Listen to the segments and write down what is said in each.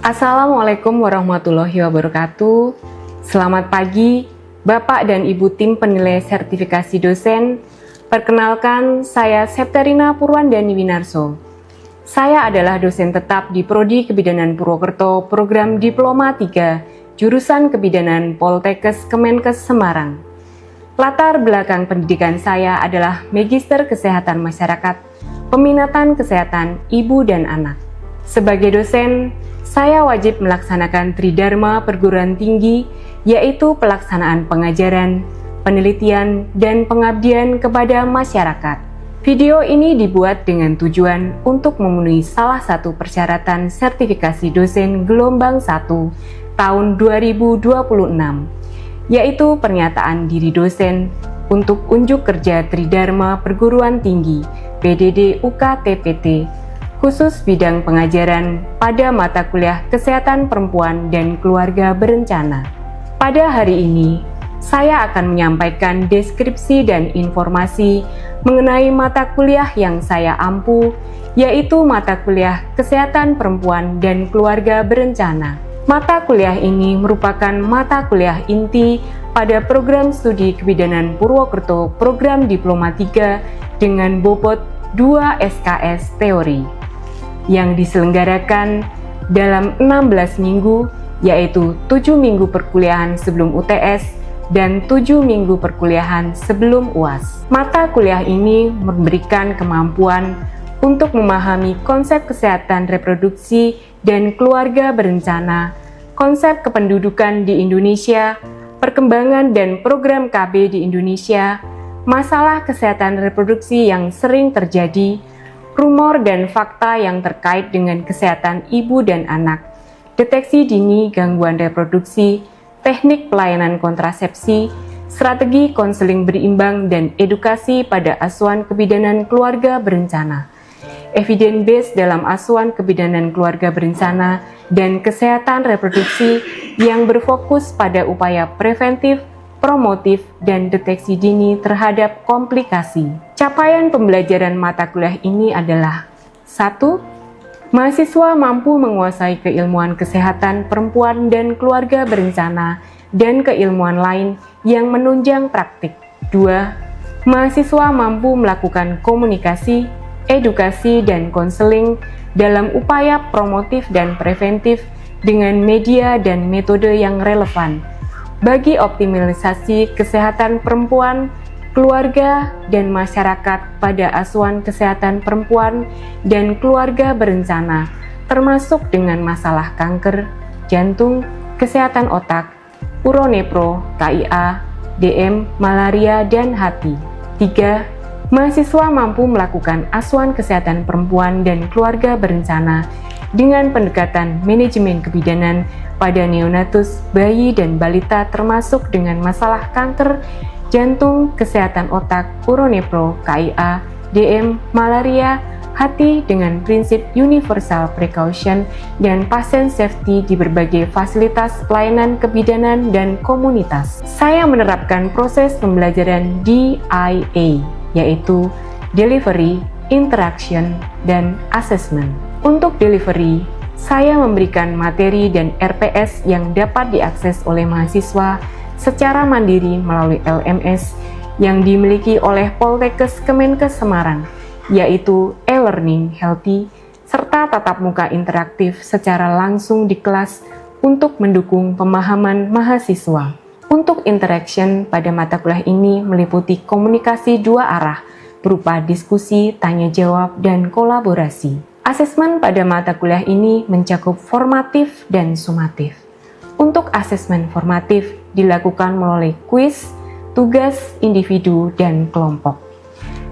Assalamualaikum warahmatullahi wabarakatuh. Selamat pagi, Bapak dan Ibu tim penilai sertifikasi dosen. Perkenalkan, saya Septerina Purwandani Winarso. Saya adalah dosen tetap di Prodi Kebidanan Purwokerto, program Diploma 3, jurusan Kebidanan Poltekkes Kemenkes Semarang. Latar belakang pendidikan saya adalah Magister Kesehatan Masyarakat, Peminatan Kesehatan Ibu dan Anak. Sebagai dosen, saya wajib melaksanakan Tridharma perguruan tinggi, yaitu pelaksanaan pengajaran, penelitian, dan pengabdian kepada masyarakat. Video ini dibuat dengan tujuan untuk memenuhi salah satu persyaratan sertifikasi dosen gelombang 1 tahun 2026, yaitu pernyataan diri dosen untuk unjuk kerja Tridharma perguruan tinggi PDD UKTPT khusus bidang pengajaran pada mata kuliah Kesehatan Perempuan dan Keluarga Berencana. Pada hari ini, saya akan menyampaikan deskripsi dan informasi mengenai mata kuliah yang saya ampu, yaitu mata kuliah Kesehatan Perempuan dan Keluarga Berencana. Mata kuliah ini merupakan mata kuliah inti pada program studi Kebidanan Purwokerto program Diploma 3 dengan bobot 2 SKS teori yang diselenggarakan dalam 16 minggu, yaitu 7 minggu perkuliahan sebelum UTS dan 7 minggu perkuliahan sebelum UAS. Mata kuliah ini memberikan kemampuan untuk memahami konsep kesehatan reproduksi dan keluarga berencana, konsep kependudukan di Indonesia, perkembangan dan program KB di Indonesia, masalah kesehatan reproduksi yang sering terjadi, rumor dan fakta yang terkait dengan kesehatan ibu dan anak, deteksi dini gangguan reproduksi, teknik pelayanan kontrasepsi, strategi konseling berimbang dan edukasi pada asuhan kebidanan keluarga berencana, evidence base dalam asuhan kebidanan keluarga berencana, dan kesehatan reproduksi yang berfokus pada upaya preventif, promotif, dan deteksi dini terhadap komplikasi. Capaian pembelajaran mata kuliah ini adalah 1. Mahasiswa mampu menguasai keilmuan kesehatan perempuan dan keluarga berencana dan keilmuan lain yang menunjang praktik. 2. Mahasiswa mampu melakukan komunikasi, edukasi, dan konseling dalam upaya promotif dan preventif dengan media dan metode yang relevan bagi optimalisasi kesehatan perempuan, keluarga, dan masyarakat pada asuhan kesehatan perempuan dan keluarga berencana, termasuk dengan masalah kanker, jantung, kesehatan otak, uronepro, KIA, DM, malaria, dan hati. 3. Mahasiswa mampu melakukan asuhan kesehatan perempuan dan keluarga berencana dengan pendekatan manajemen kebidanan pada neonatus, bayi, dan balita termasuk dengan masalah kanker, jantung, kesehatan otak, uronepro, KIA, DM, malaria, hati dengan prinsip universal precaution dan patient safety di berbagai fasilitas pelayanan kebidanan dan komunitas. Saya menerapkan proses pembelajaran DIA, yaitu Delivery, Interaction, dan Assessment. Untuk delivery, saya memberikan materi dan RPS yang dapat diakses oleh mahasiswa secara mandiri melalui LMS yang dimiliki oleh Poltekkes Kemenkes Semarang, yaitu e-learning healthy, serta tatap muka interaktif secara langsung di kelas untuk mendukung pemahaman mahasiswa. Untuk interaction pada mata kuliah ini meliputi komunikasi dua arah berupa diskusi, tanya jawab, dan kolaborasi. Asesmen pada mata kuliah ini mencakup formatif dan sumatif. Untuk asesmen formatif dilakukan melalui kuis, tugas individu, dan kelompok.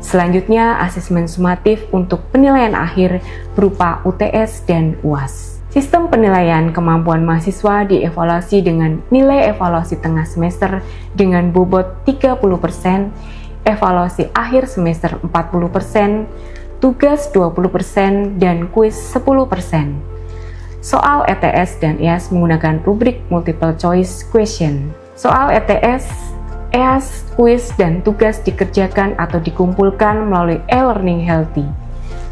Selanjutnya, asesmen sumatif untuk penilaian akhir berupa UTS dan UAS. Sistem penilaian kemampuan mahasiswa dievaluasi dengan nilai evaluasi tengah semester dengan bobot 30%, evaluasi akhir semester 40%, tugas 20%, dan kuis 10%. Soal ETS dan EAS menggunakan rubrik multiple choice question. Soal ETS, EAS, kuis, dan tugas dikerjakan atau dikumpulkan melalui e-learning healthy.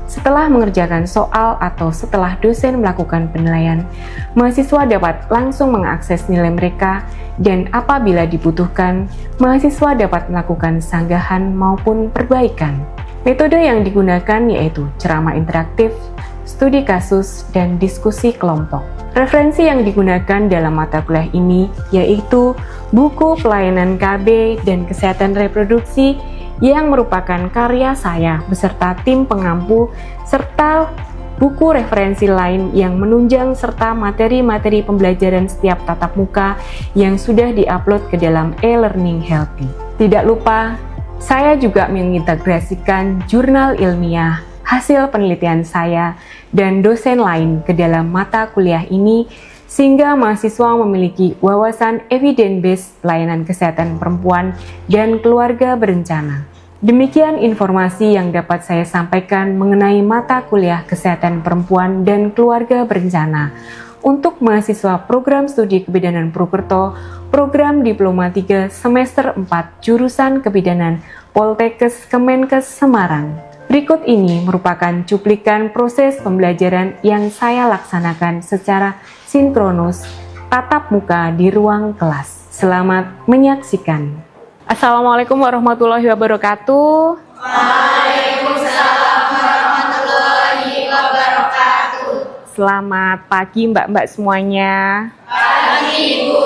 Setelah mengerjakan soal atau setelah dosen melakukan penilaian, mahasiswa dapat langsung mengakses nilai mereka dan apabila dibutuhkan, mahasiswa dapat melakukan sanggahan maupun perbaikan. Metode yang digunakan yaitu ceramah interaktif, studi kasus, dan diskusi kelompok. Referensi yang digunakan dalam mata kuliah ini yaitu buku pelayanan KB dan kesehatan reproduksi yang merupakan karya saya beserta tim pengampu serta buku referensi lain yang menunjang serta materi-materi pembelajaran setiap tatap muka yang sudah diupload ke dalam e-learning healthy. Tidak lupa, saya juga mengintegrasikan jurnal ilmiah, hasil penelitian saya, dan dosen lain ke dalam mata kuliah ini sehingga mahasiswa memiliki wawasan evidence-based pelayanan kesehatan perempuan dan keluarga berencana. Demikian informasi yang dapat saya sampaikan mengenai mata kuliah kesehatan perempuan dan keluarga berencana untuk mahasiswa program studi kebidanan Purwokerto, program Diploma 3 semester 4 jurusan kebidanan Poltekkes Kemenkes Semarang. Berikut ini merupakan cuplikan proses pembelajaran yang saya laksanakan secara sinkronus tatap muka di ruang kelas. Selamat menyaksikan. Assalamualaikum warahmatullahi wabarakatuh. Waalaikumsalam warahmatullahi wabarakatuh. Selamat pagi mbak-mbak semuanya. Pagi Ibu.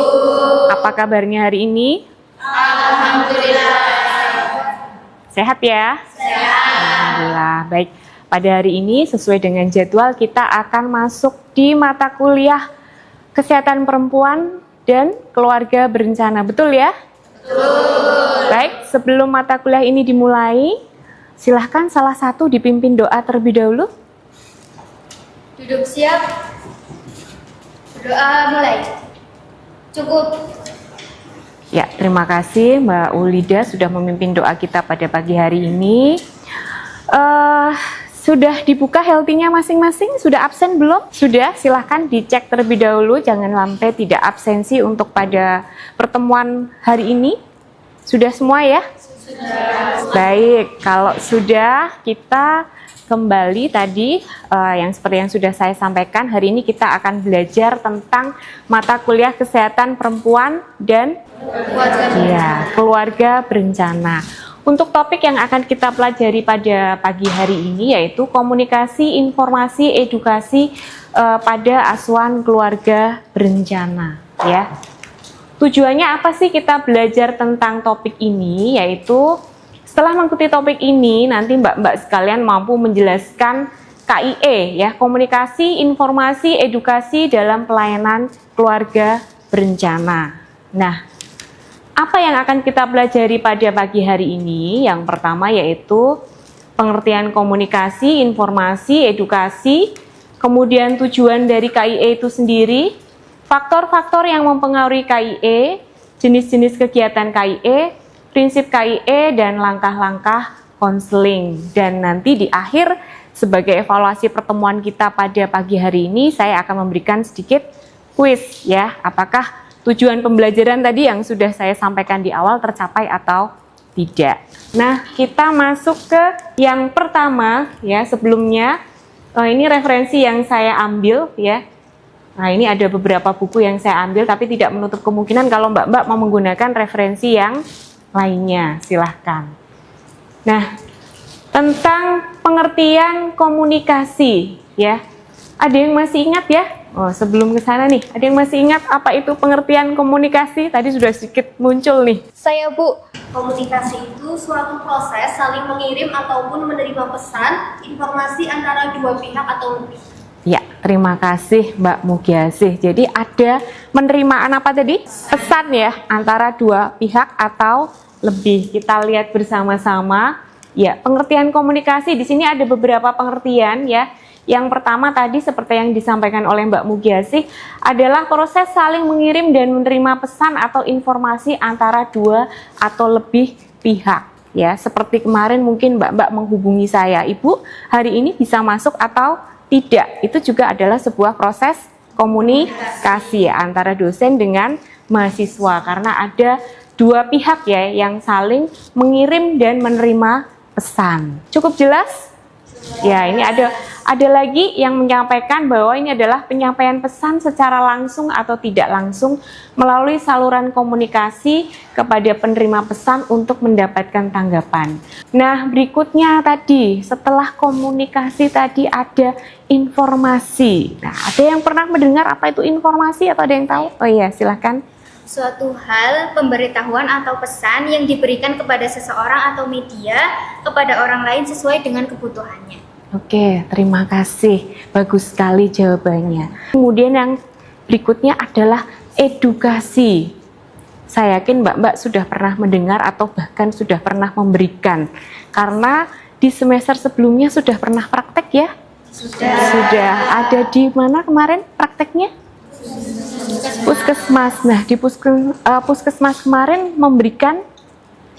Apa kabarnya hari ini? Alhamdulillah. Sehat ya? Sehat. Alhamdulillah. Baik, pada hari ini sesuai dengan jadwal kita akan masuk di mata kuliah kesehatan perempuan dan keluarga berencana. Betul ya? Baik, sebelum mata kuliah ini dimulai, silahkan salah satu dipimpin doa terlebih dahulu. Duduk siap. Doa mulai. Cukup. Ya, terima kasih Mbak Ulida sudah memimpin doa kita pada pagi hari ini. Sudah dibuka healthy-nya masing-masing? Sudah absen belum? Sudah, silahkan dicek terlebih dahulu. Jangan sampai tidak absensi untuk pada pertemuan hari ini. Sudah semua ya? Sudah. Baik, kalau sudah kita kembali tadi yang seperti yang sudah saya sampaikan. Hari ini kita akan belajar tentang mata kuliah kesehatan perempuan dan keluarga berencana. Untuk topik yang akan kita pelajari pada pagi hari ini yaitu komunikasi, informasi, edukasi pada asuhan keluarga berencana ya. Tujuannya apa sih kita belajar tentang topik ini? Yaitu setelah mengikuti topik ini nanti mbak-mbak sekalian mampu menjelaskan KIE ya, komunikasi, informasi, edukasi dalam pelayanan keluarga berencana. Nah, apa yang akan kita pelajari pada pagi hari ini? Yang pertama yaitu pengertian komunikasi, informasi, edukasi, kemudian tujuan dari KIE itu sendiri, faktor-faktor yang mempengaruhi KIE, jenis-jenis kegiatan KIE, prinsip KIE, dan langkah-langkah konseling. Dan nanti di akhir sebagai evaluasi pertemuan kita pada pagi hari ini, saya akan memberikan sedikit kuis ya, apakah tujuan pembelajaran tadi yang sudah saya sampaikan di awal tercapai atau tidak. Nah, kita masuk ke yang pertama ya. Sebelumnya ini referensi yang saya ambil ya. Nah, ini ada beberapa buku yang saya ambil tapi tidak menutup kemungkinan kalau mbak-mbak mau menggunakan referensi yang lainnya, silahkan. Nah, tentang pengertian komunikasi ya. Ada yang masih ingat ya? Oh, sebelum ke sana nih, ada yang masih ingat apa itu pengertian komunikasi? Tadi sudah sedikit muncul nih. Saya Bu, komunikasi itu suatu proses saling mengirim ataupun menerima pesan, informasi antara dua pihak atau lebih. Ya, terima kasih Mbak Mugiasih. Jadi ada penerimaan apa tadi? Pesan ya, antara dua pihak atau lebih. Kita lihat bersama-sama. Ya, pengertian komunikasi di sini ada beberapa pengertian ya. Yang pertama tadi seperti yang disampaikan oleh Mbak Mugiasih adalah proses saling mengirim dan menerima pesan atau informasi antara dua atau lebih pihak ya. Seperti kemarin mungkin Mbak menghubungi saya, Ibu hari ini bisa masuk atau tidak. Itu juga adalah sebuah proses komunikasi ya, antara dosen dengan mahasiswa karena ada dua pihak ya yang saling mengirim dan menerima pesan. Cukup jelas? Ya, ini ada lagi yang menyampaikan bahwa ini adalah penyampaian pesan secara langsung atau tidak langsung melalui saluran komunikasi kepada penerima pesan untuk mendapatkan tanggapan. Nah, berikutnya tadi setelah komunikasi tadi ada informasi. Nah, ada yang pernah mendengar apa itu informasi atau ada yang tahu? Oh iya, silakan. Suatu hal, pemberitahuan atau pesan yang diberikan kepada seseorang atau media kepada orang lain sesuai dengan kebutuhannya. Oke, terima kasih. Bagus sekali jawabannya. Kemudian yang berikutnya adalah edukasi. Saya yakin Mbak-mbak sudah pernah mendengar atau bahkan sudah pernah memberikan. Karena di semester sebelumnya sudah pernah praktek ya? Sudah. Ada di mana kemarin prakteknya? Puskesmas. Nah, di puskesmas kemarin memberikan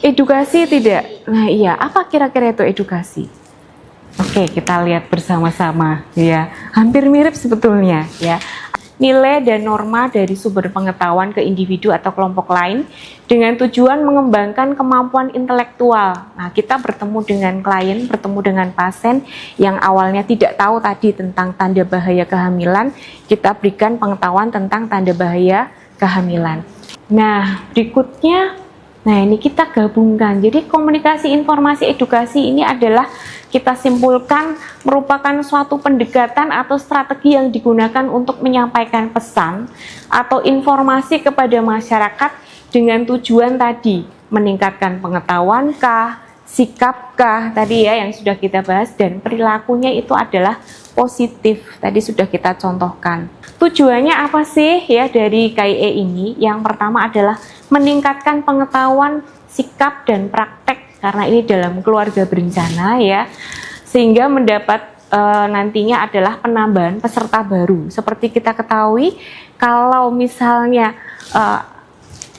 edukasi tidak? Nah, iya. Apa kira-kira itu edukasi? Oke, kita lihat bersama-sama ya. Hampir mirip sebetulnya ya. Nilai dan norma dari sumber pengetahuan ke individu atau kelompok lain dengan tujuan mengembangkan kemampuan intelektual. Nah, kita bertemu dengan klien, bertemu dengan pasien yang awalnya tidak tahu tadi tentang tanda bahaya kehamilan, kita berikan pengetahuan tentang tanda bahaya kehamilan. Nah, berikutnya, nah ini kita gabungkan. Jadi komunikasi, informasi, edukasi ini adalah kita simpulkan merupakan suatu pendekatan atau strategi yang digunakan untuk menyampaikan pesan atau informasi kepada masyarakat dengan tujuan tadi meningkatkan pengetahuan kah, sikap kah tadi ya yang sudah kita bahas, dan perilakunya itu adalah positif tadi sudah kita contohkan. Tujuannya apa sih ya dari KIE ini? Yang pertama adalah meningkatkan pengetahuan, sikap dan praktek karena ini dalam keluarga berencana ya, sehingga mendapat nantinya adalah penambahan peserta baru. Seperti kita ketahui kalau misalnya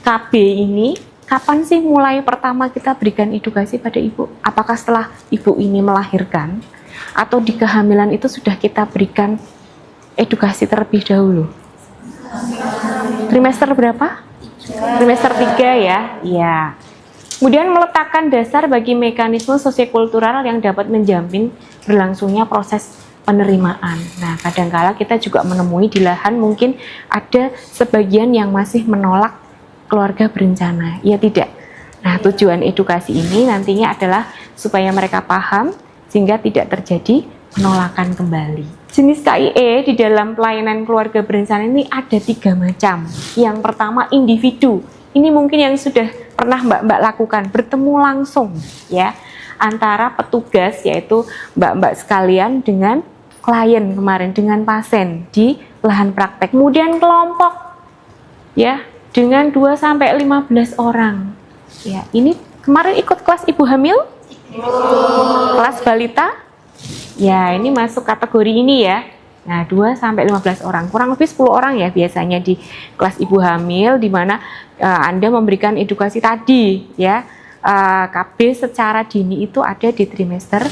KB ini kapan sih mulai pertama kita berikan edukasi pada ibu? Apakah setelah ibu ini melahirkan atau di kehamilan itu sudah kita berikan edukasi terlebih dahulu? Trimester berapa? Trimester 3 ya? Iya. Kemudian meletakkan dasar bagi mekanisme sosiokultural yang dapat menjamin berlangsungnya proses penerimaan. Nah, kadangkala kita juga menemui di lahan mungkin ada sebagian yang masih menolak keluarga berencana. Ya tidak. Nah, tujuan edukasi ini nantinya adalah supaya mereka paham sehingga tidak terjadi penolakan kembali. Jenis KIE di dalam pelayanan keluarga berencana ini ada 3 macam. Yang pertama individu. Ini mungkin yang sudah pernah mbak-mbak lakukan, bertemu langsung ya antara petugas yaitu mbak-mbak sekalian dengan klien kemarin, dengan pasien di lahan praktek. Kemudian kelompok ya dengan 2-15 orang. Ya, ini kemarin ikut kelas ibu hamil? Kelas balita? Ya, ini masuk kategori ini ya. Nah, 2-15 orang, kurang lebih 10 orang ya biasanya di kelas ibu hamil, di mana Anda memberikan edukasi tadi ya. KB secara dini itu ada di trimester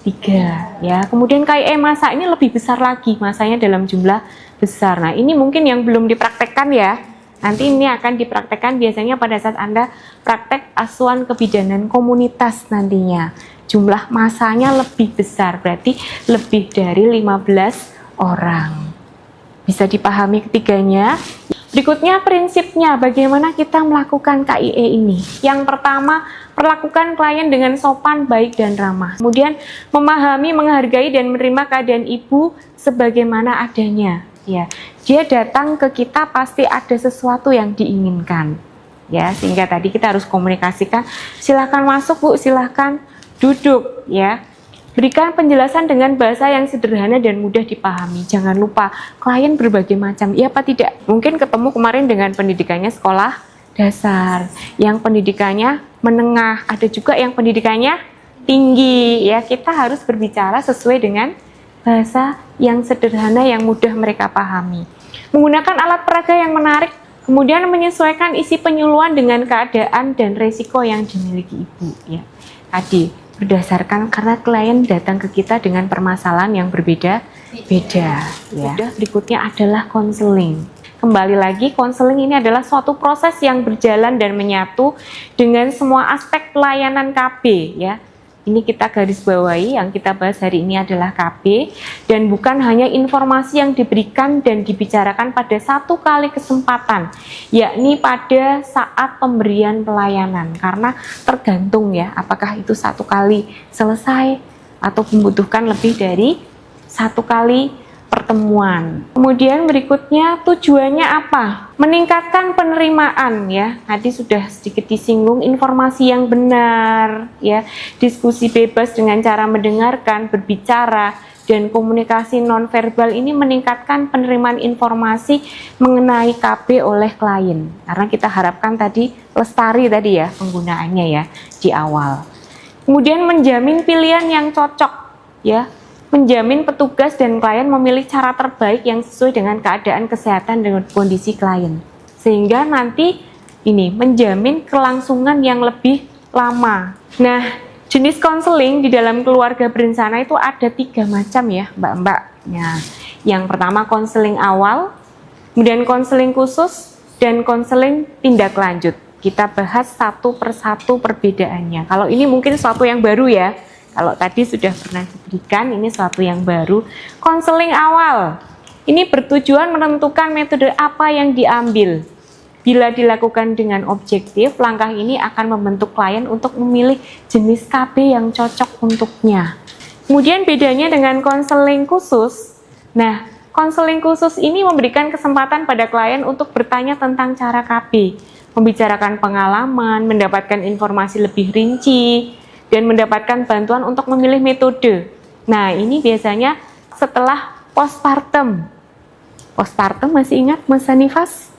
3 ya. Kemudian KIE masa ini lebih besar lagi, masanya dalam jumlah besar. Nah, ini mungkin yang belum dipraktekkan ya. Nanti ini akan dipraktekkan biasanya pada saat Anda praktek asuhan kebidanan komunitas nantinya. Jumlah masanya lebih besar, berarti lebih dari 15 orang. Bisa dipahami ketiganya? Berikutnya prinsipnya, bagaimana kita melakukan KIE ini. Yang pertama, perlakukan klien dengan sopan, baik, dan ramah. Kemudian, memahami, menghargai, dan menerima keadaan ibu sebagaimana adanya. Ya, dia datang ke kita pasti ada sesuatu yang diinginkan. Ya, sehingga tadi kita harus komunikasikan, silakan masuk Bu, silakan duduk ya. Berikan penjelasan dengan bahasa yang sederhana dan mudah dipahami. Jangan lupa, klien berbagai macam, iya apa tidak? Mungkin ketemu kemarin dengan pendidikannya sekolah dasar, yang pendidikannya menengah, ada juga yang pendidikannya tinggi. Ya, kita harus berbicara sesuai dengan bahasa yang sederhana, yang mudah mereka pahami. Menggunakan alat peraga yang menarik, kemudian menyesuaikan isi penyuluhan dengan keadaan dan resiko yang dimiliki ibu. Ya, tadi berdasarkan karena klien datang ke kita dengan permasalahan yang berbeda-beda ya. Berikutnya adalah konseling. Kembali lagi, konseling ini adalah suatu proses yang berjalan dan menyatu dengan semua aspek pelayanan KB ya. Ini kita garis bawahi, yang kita bahas hari ini adalah KB, dan bukan hanya informasi yang diberikan dan dibicarakan pada satu kali kesempatan, yakni pada saat pemberian pelayanan, karena tergantung ya, apakah itu satu kali selesai atau membutuhkan lebih dari satu kali pertemuan. Kemudian berikutnya tujuannya apa? Meningkatkan penerimaan ya. Tadi sudah sedikit disinggung, informasi yang benar ya, diskusi bebas dengan cara mendengarkan, berbicara, dan komunikasi nonverbal ini meningkatkan penerimaan informasi mengenai KB oleh klien. Karena kita harapkan tadi lestari tadi ya penggunaannya ya di awal. Kemudian menjamin pilihan yang cocok ya. Menjamin petugas dan klien memilih cara terbaik yang sesuai dengan keadaan kesehatan dan kondisi klien. Sehingga nanti ini menjamin kelangsungan yang lebih lama. Nah, jenis konseling di dalam keluarga berencana itu ada 3 macam ya, Mbak-mbak. Nah, yang pertama konseling awal, kemudian konseling khusus, dan konseling tindak lanjut. Kita bahas satu persatu perbedaannya. Kalau ini mungkin sesuatu yang baru ya. Kalau tadi sudah pernah diberikan, ini suatu yang baru. Konseling awal, ini bertujuan menentukan metode apa yang diambil. Bila dilakukan dengan objektif, langkah ini akan membentuk klien untuk memilih jenis KB yang cocok untuknya. Kemudian bedanya dengan konseling khusus. Nah, konseling khusus ini memberikan kesempatan pada klien untuk bertanya tentang cara KB, membicarakan pengalaman, mendapatkan informasi lebih rinci, dan mendapatkan bantuan untuk memilih metode. Nah, ini biasanya setelah postpartum. Postpartum masih ingat Mas Hanifas?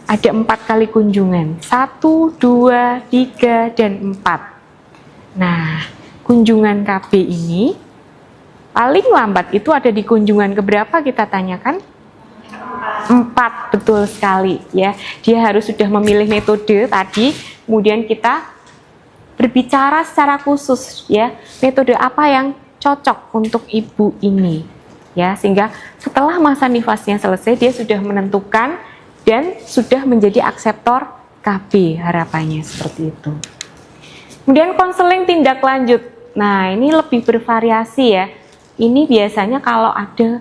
Ada 4 kali kunjungan. 1, 2, 3, dan 4. Nah, kunjungan KB ini paling lambat itu ada di kunjungan keberapa kita tanyakan? 4, betul sekali ya. Dia harus sudah memilih metode tadi, kemudian kita berbicara secara khusus ya, metode apa yang cocok untuk ibu ini ya, sehingga setelah masa nifasnya selesai dia sudah menentukan dan sudah menjadi akseptor KB, harapannya seperti itu. Kemudian konseling tindak lanjut. Nah, ini lebih bervariasi ya. Ini biasanya kalau ada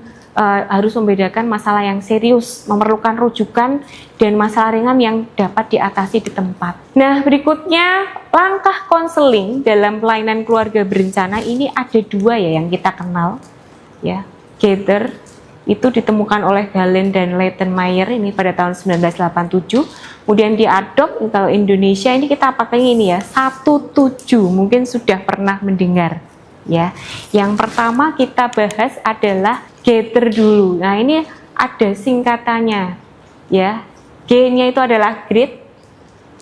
harus membedakan masalah yang serius, memerlukan rujukan, dan masalah ringan yang dapat diatasi di tempat. Nah, berikutnya langkah konseling dalam pelayanan keluarga berencana ini ada 2 ya yang kita kenal ya. Gather itu ditemukan oleh Galen dan Leitenmeyer ini pada tahun 1987. Kemudian diadop kalau Indonesia ini kita pakai ini ya, 17, mungkin sudah pernah mendengar ya. Yang pertama kita bahas adalah Gather dulu. Nah, ini ada singkatannya ya. G-nya itu adalah grid,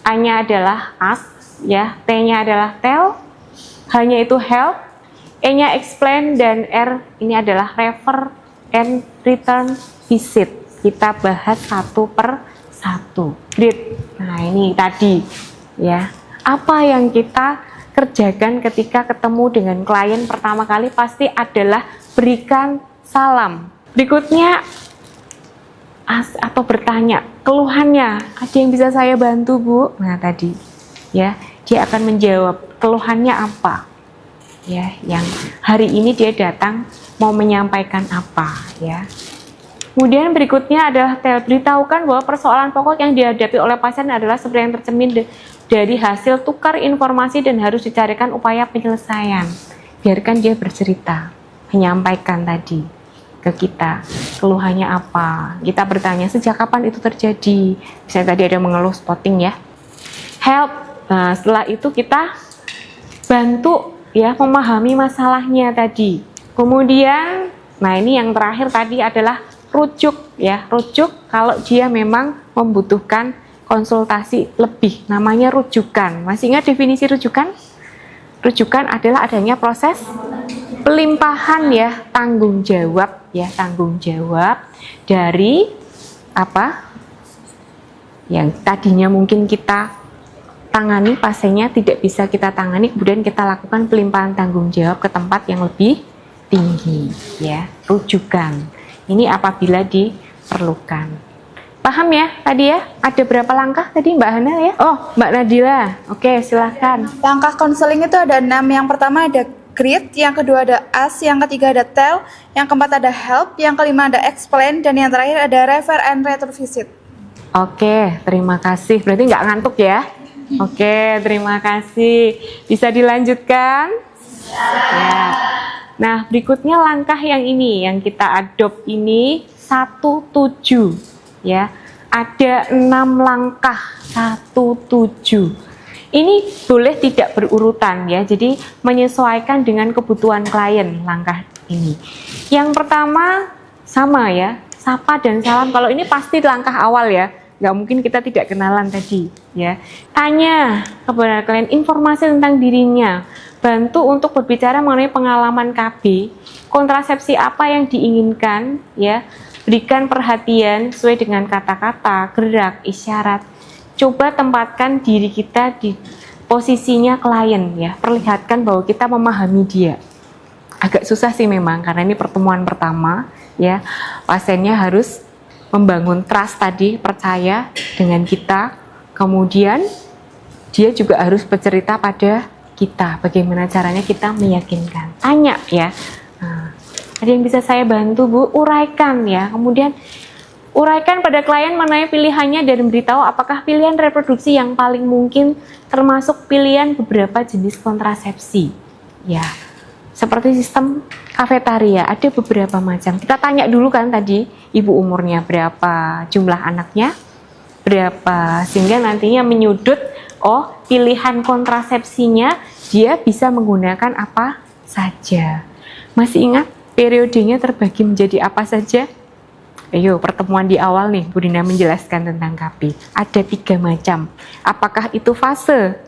A-nya adalah ask ya, T-nya adalah tell, H-nya itu help, E-nya explain, dan R ini adalah refer and return visit. Kita bahas satu per satu. Grid. Nah, ini tadi ya. Apa yang kita kerjakan ketika ketemu dengan klien pertama kali pasti adalah berikan salam. Berikutnya atau bertanya keluhannya, ada yang bisa saya bantu Bu? Nah, tadi ya, dia akan menjawab keluhannya apa ya, yang hari ini dia datang mau menyampaikan apa ya. Kemudian berikutnya adalah beritahukan bahwa persoalan pokok yang dihadapi oleh pasien adalah seperti yang tercermin dari hasil tukar informasi dan harus dicarikan upaya penyelesaian. Biarkan dia bercerita, menyampaikan tadi ke kita keluhannya apa. Kita bertanya sejak kapan itu terjadi. Misalnya tadi ada mengeluh spotting ya. Help. Nah, setelah itu kita bantu ya memahami masalahnya tadi. Kemudian, nah ini yang terakhir tadi adalah rujuk ya. Rujuk kalau dia memang membutuhkan konsultasi lebih, namanya rujukan. Masih ingat definisi rujukan? Rujukan adalah adanya proses pelimpahan ya, tanggung jawab ya, tanggung jawab dari apa yang tadinya mungkin kita tangani, pasiennya tidak bisa kita tangani, kemudian kita lakukan pelimpahan tanggung jawab ke tempat yang lebih tinggi ya, rujukan. Ini apabila diperlukan. Paham ya tadi ya? Ada berapa langkah tadi Mbak Hana ya? Oh, Mbak Nadila. Oke, silahkan. Langkah konseling itu ada 6. Yang pertama ada greet, yang kedua ada ask, yang ketiga ada tell, yang keempat ada help, yang kelima ada explain, dan yang terakhir ada refer and return visit. Oke, terima kasih. Berarti nggak ngantuk ya? Oke, terima kasih. Bisa dilanjutkan? Ya. Nah, berikutnya langkah yang ini, yang kita adopt ini 17. Ya, ada 6 langkah 17. Ini boleh tidak berurutan ya, jadi menyesuaikan dengan kebutuhan klien langkah ini. Yang pertama sama ya, sapa dan salam. Kalau ini pasti langkah awal ya, nggak mungkin kita tidak kenalan tadi ya. Tanya kepada klien informasi tentang dirinya, bantu untuk berbicara mengenai pengalaman KB, kontrasepsi apa yang diinginkan ya. Berikan perhatian sesuai dengan kata-kata, gerak, isyarat. Coba tempatkan diri kita di posisinya klien ya. Perlihatkan bahwa kita memahami dia. Agak susah sih memang karena ini pertemuan pertama ya. Pasiennya harus membangun trust tadi, percaya dengan kita. Kemudian dia juga harus bercerita pada kita bagaimana caranya kita meyakinkan. Tanya ya. Nah, ada yang bisa saya bantu Bu? Uraikan ya. Kemudian uraikan pada klien mengenai pilihannya dan beritahu apakah pilihan reproduksi yang paling mungkin termasuk pilihan beberapa jenis kontrasepsi. Ya, seperti sistem kafetaria ada beberapa macam. Kita tanya dulu kan tadi ibu umurnya berapa, jumlah anaknya berapa, sehingga nantinya menyudut oh pilihan kontrasepsinya dia bisa menggunakan apa saja. Masih ingat periodenya terbagi menjadi apa saja? Ayo, pertemuan di awal nih, Bu Dina menjelaskan tentang KB. Ada 3 macam. Apakah itu fase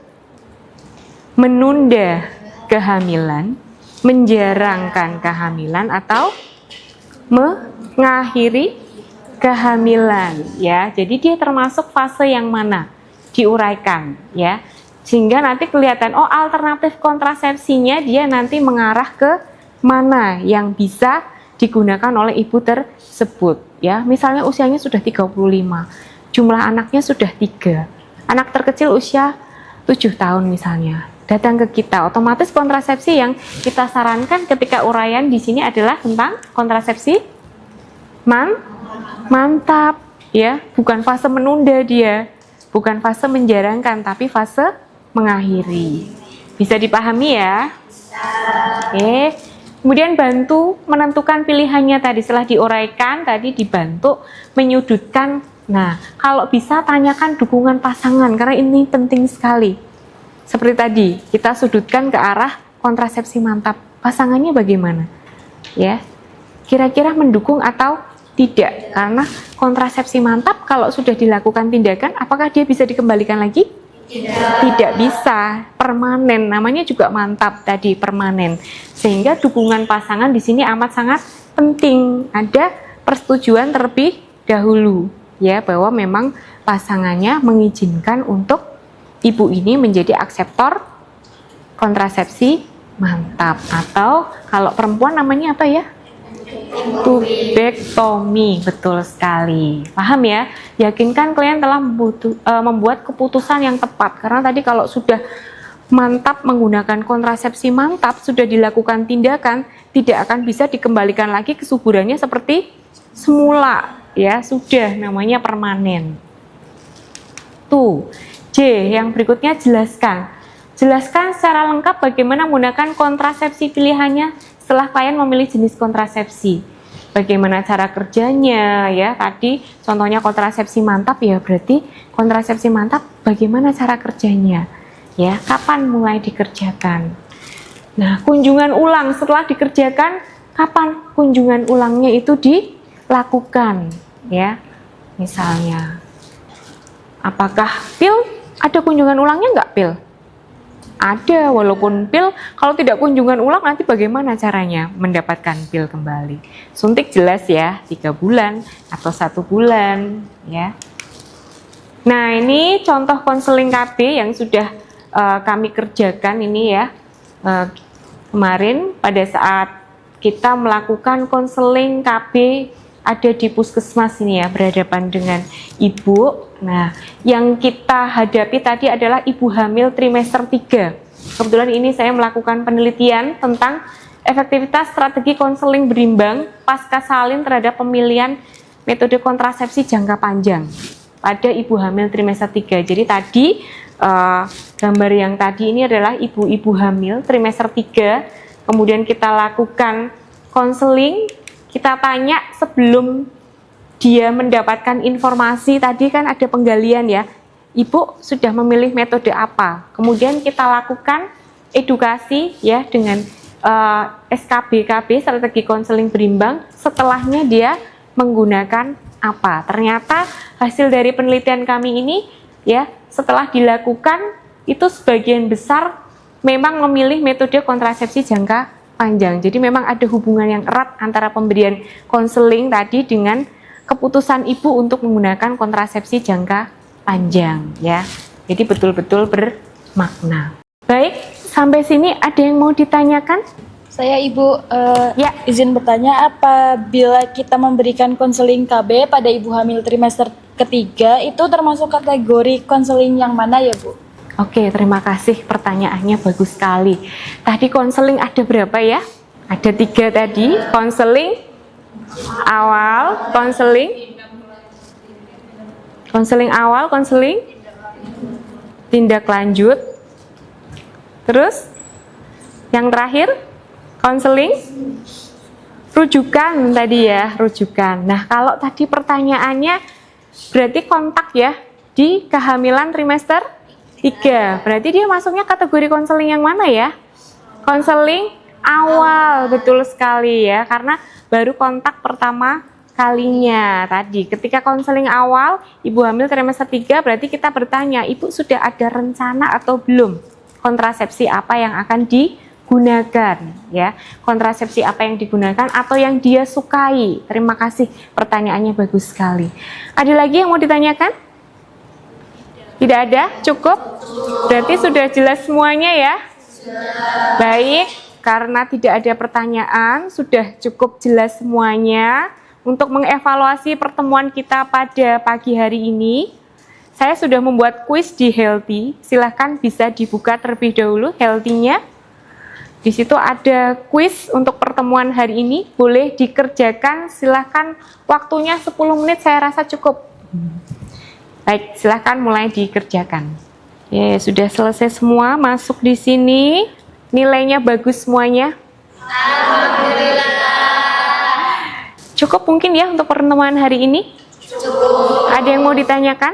menunda kehamilan, menjarangkan kehamilan, atau mengakhiri kehamilan? Ya, jadi dia termasuk fase yang mana? Diuraikan, ya. Sehingga nanti kelihatan, oh alternatif kontrasepsinya dia nanti mengarah ke mana yang bisa digunakan oleh ibu tersebut ya. Misalnya usianya sudah 35, jumlah anaknya sudah 3, anak terkecil usia 7 tahun misalnya, datang ke kita, otomatis kontrasepsi yang kita sarankan ketika uraian di sini adalah tentang kontrasepsi mantap ya, bukan fase menunda dia, bukan fase menjarangkan, tapi fase mengakhiri. Bisa dipahami ya? Oke. Kemudian bantu menentukan pilihannya tadi, setelah diuraikan tadi dibantu menyudutkan. Nah, kalau bisa tanyakan dukungan pasangan karena ini penting sekali. Seperti tadi, kita sudutkan ke arah kontrasepsi mantap. Pasangannya bagaimana? Ya. Kira-kira mendukung atau tidak? Karena kontrasepsi mantap kalau sudah dilakukan tindakan, apakah dia bisa dikembalikan lagi? Tidak bisa, permanen, namanya juga mantap tadi, permanen. Sehingga dukungan pasangan di sini amat sangat penting. Ada persetujuan terlebih dahulu ya, bahwa memang pasangannya mengizinkan untuk ibu ini menjadi akseptor kontrasepsi mantap, atau kalau perempuan namanya apa ya? Tubektomi, betul sekali. Paham ya? Yakinkan klien telah membuat keputusan yang tepat. Karena tadi kalau sudah mantap menggunakan kontrasepsi mantap, sudah dilakukan tindakan, tidak akan bisa dikembalikan lagi kesuburannya seperti semula. Ya, sudah namanya permanen. Tuh, J yang berikutnya jelaskan. Jelaskan secara lengkap bagaimana menggunakan kontrasepsi pilihannya setelah klien memilih jenis kontrasepsi. Bagaimana cara kerjanya ya, tadi contohnya kontrasepsi mantap ya, berarti kontrasepsi mantap bagaimana cara kerjanya ya, kapan mulai dikerjakan. Nah, kunjungan ulang setelah dikerjakan, kapan kunjungan ulangnya itu dilakukan ya. Misalnya apakah pil ada kunjungan ulangnya nggak pil? Ada, walaupun pil kalau tidak kunjungan ulang nanti bagaimana caranya mendapatkan pil kembali? Suntik jelas ya, 3 bulan atau 1 bulan ya. Nah, ini contoh konseling KB yang sudah kami kerjakan ini ya. Kemarin pada saat kita melakukan konseling KB ada di puskesmas ini ya, berhadapan dengan ibu. Nah, yang kita hadapi tadi adalah ibu hamil trimester 3. Kebetulan ini saya melakukan penelitian tentang efektivitas strategi konseling berimbang pasca salin terhadap pemilihan metode kontrasepsi jangka panjang pada ibu hamil trimester 3. Jadi tadi gambar yang tadi ini adalah ibu-ibu hamil trimester 3. Kemudian kita lakukan konseling, kita tanya sebelum dia mendapatkan informasi, tadi kan ada penggalian ya, ibu sudah memilih metode apa, kemudian kita lakukan edukasi ya dengan SKB-KB, strategi konseling berimbang, setelahnya dia menggunakan apa. Ternyata hasil dari penelitian kami ini ya, setelah dilakukan itu sebagian besar memang memilih metode kontrasepsi jangka panjang. Jadi memang ada hubungan yang erat antara pemberian konseling tadi dengan keputusan ibu untuk menggunakan kontrasepsi jangka panjang ya. Jadi betul-betul bermakna. Baik, sampai sini ada yang mau ditanyakan? Saya Ibu Ya. izin bertanya, apabila kita memberikan konseling KB pada ibu hamil trimester ketiga itu termasuk kategori konseling yang mana ya Bu? Oke, terima kasih, pertanyaannya bagus sekali. Tadi konseling ada berapa ya? Ada 3 tadi, konseling awal, konseling awal, konseling tindak lanjut, terus yang terakhir konseling rujukan tadi ya, rujukan. Nah, kalau tadi pertanyaannya berarti kontak ya di kehamilan trimester 3, berarti dia masuknya kategori konseling yang mana ya? Konseling awal, betul sekali ya, karena baru kontak pertama kalinya tadi. Ketika konseling awal, ibu hamil trimester 3, berarti kita bertanya, ibu sudah ada rencana atau belum? Kontrasepsi apa yang akan digunakan ya? Kontrasepsi apa yang digunakan atau yang dia sukai? Terima kasih, pertanyaannya bagus sekali. Ada lagi yang mau ditanyakan? Tidak ada? Cukup? Berarti sudah jelas semuanya ya? Baik, karena tidak ada pertanyaan, sudah cukup jelas semuanya. Untuk mengevaluasi pertemuan kita pada pagi hari ini, saya sudah membuat kuis di Healthy. Silahkan bisa dibuka terlebih dahulu Healthy-nya. Di situ ada kuis untuk pertemuan hari ini, boleh dikerjakan. Silahkan, waktunya 10 menit saya rasa cukup. Baik, silahkan mulai dikerjakan. Ya, sudah selesai semua, masuk di sini. Nilainya bagus semuanya. Alhamdulillah. Cukup mungkin ya untuk pertemuan hari ini? Cukup. Ada yang mau ditanyakan?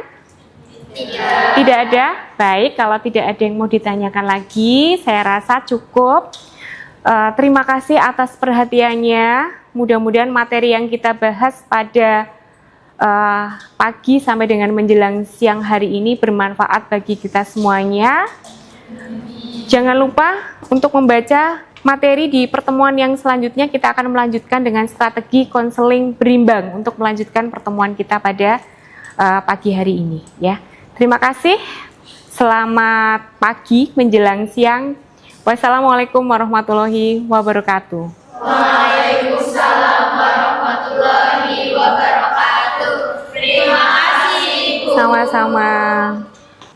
Tidak ada? Baik, kalau tidak ada yang mau ditanyakan lagi, saya rasa cukup. Terima kasih atas perhatiannya. Mudah-mudahan materi yang kita bahas pada pagi sampai dengan menjelang siang hari ini bermanfaat bagi kita semuanya. Jangan lupa untuk membaca materi di pertemuan yang selanjutnya. Kita akan melanjutkan dengan strategi konseling berimbang untuk melanjutkan pertemuan kita pada pagi hari ini ya. Terima kasih. Selamat pagi menjelang siang. Wassalamualaikum warahmatullahi wabarakatuh. Waalaikumsalam warahmatullahi wabarakatuh. Terima kasih, Ibu. Sama-sama.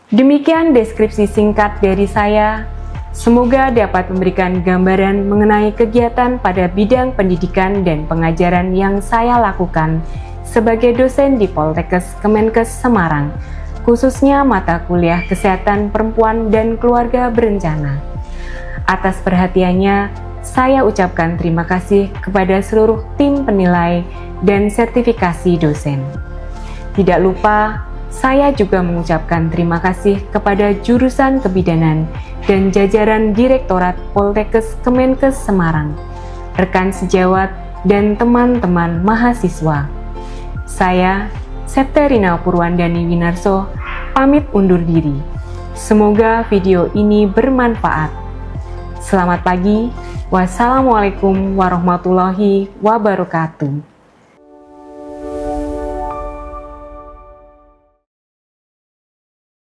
Demikian deskripsi singkat dari saya. Semoga dapat memberikan gambaran mengenai kegiatan pada bidang pendidikan dan pengajaran yang saya lakukan sebagai dosen di Poltekkes Kemenkes Semarang, khususnya mata kuliah Kesehatan Perempuan dan Keluarga Berencana. Atas perhatiannya, saya ucapkan terima kasih kepada seluruh tim penilai dan sertifikasi dosen. Tidak lupa, saya juga mengucapkan terima kasih kepada jurusan kebidanan dan jajaran Direktorat Poltekkes Kemenkes Semarang, rekan sejawat, dan teman-teman mahasiswa. Saya, Septerina Purwandani Winarso, pamit undur diri. Semoga video ini bermanfaat. Selamat pagi. Wassalamualaikum warahmatullahi wabarakatuh.